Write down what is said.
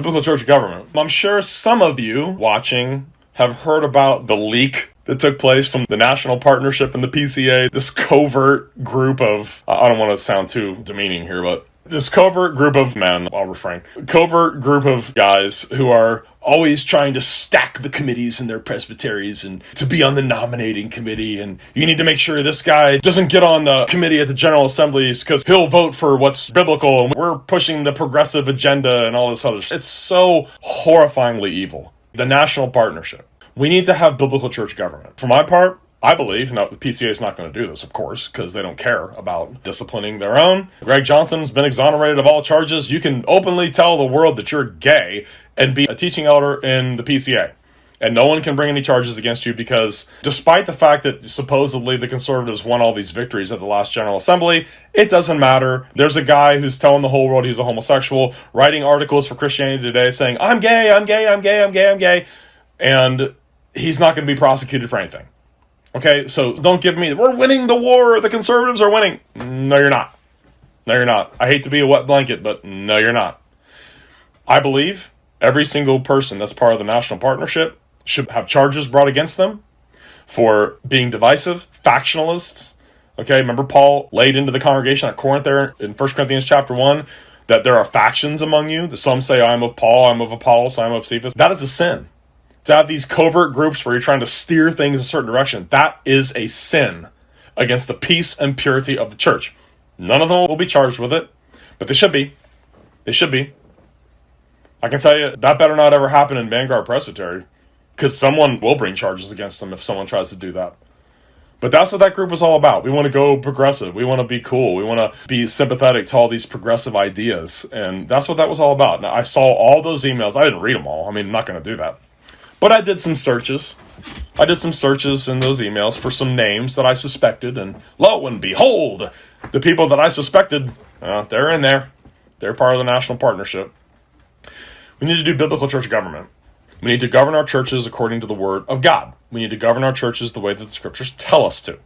biblical church government. I'm sure some of you watching have heard about the leak that took place from the National Partnership and the PCA, this covert group of, I don't want to sound too demeaning here, but this covert group of men, I'll refrain, covert group of guys who are always trying to stack the committees in their presbyteries and to be on the nominating committee. And you need to make sure this guy doesn't get on the committee at the General Assemblies because he'll vote for what's biblical and we're pushing the progressive agenda and all this other shit. It's so horrifyingly evil. The National Partnership. We need to have biblical church government. For my part, I believe, now the PCA is not going to do this, of course, because they don't care about disciplining their own. Greg Johnson's been exonerated of all charges. You can openly tell the world that you're gay and be a teaching elder in the PCA. And no one can bring any charges against you because despite the fact that supposedly the conservatives won all these victories at the last General Assembly, it doesn't matter. There's a guy who's telling the whole world he's a homosexual, writing articles for Christianity Today saying, I'm gay, I'm gay, I'm gay, I'm gay, I'm gay. And he's not going to be prosecuted for anything. Okay, so don't give me, we're winning the war, the conservatives are winning. No, you're not. No, you're not. I hate to be a wet blanket, but no, you're not. I believe every single person that's part of the National Partnership should have charges brought against them for being divisive, factionalists. Okay, remember Paul laid into the congregation at Corinth there in 1 Corinthians chapter 1 that there are factions among you. That some say, I'm of Paul, I'm of Apollos, I'm of Cephas. That is a sin. To have these covert groups where you're trying to steer things in a certain direction, that is a sin against the peace and purity of the church. None of them will be charged with it, but they should be. They should be. I can tell you, that better not ever happen in Vanguard Presbytery, because someone will bring charges against them if someone tries to do that. But that's what that group was all about. We want to go progressive. We want to be cool. We want to be sympathetic to all these progressive ideas. And that's what that was all about. Now, I saw all those emails. I didn't read them all. I mean, I'm not going to do that. But I did some searches. I did some searches in those emails for some names that I suspected. And lo and behold, the people that I suspected, they're in there. They're part of the National Partnership. We need to do biblical church government. We need to govern our churches according to the Word of God. We need to govern our churches the way that the Scriptures tell us to.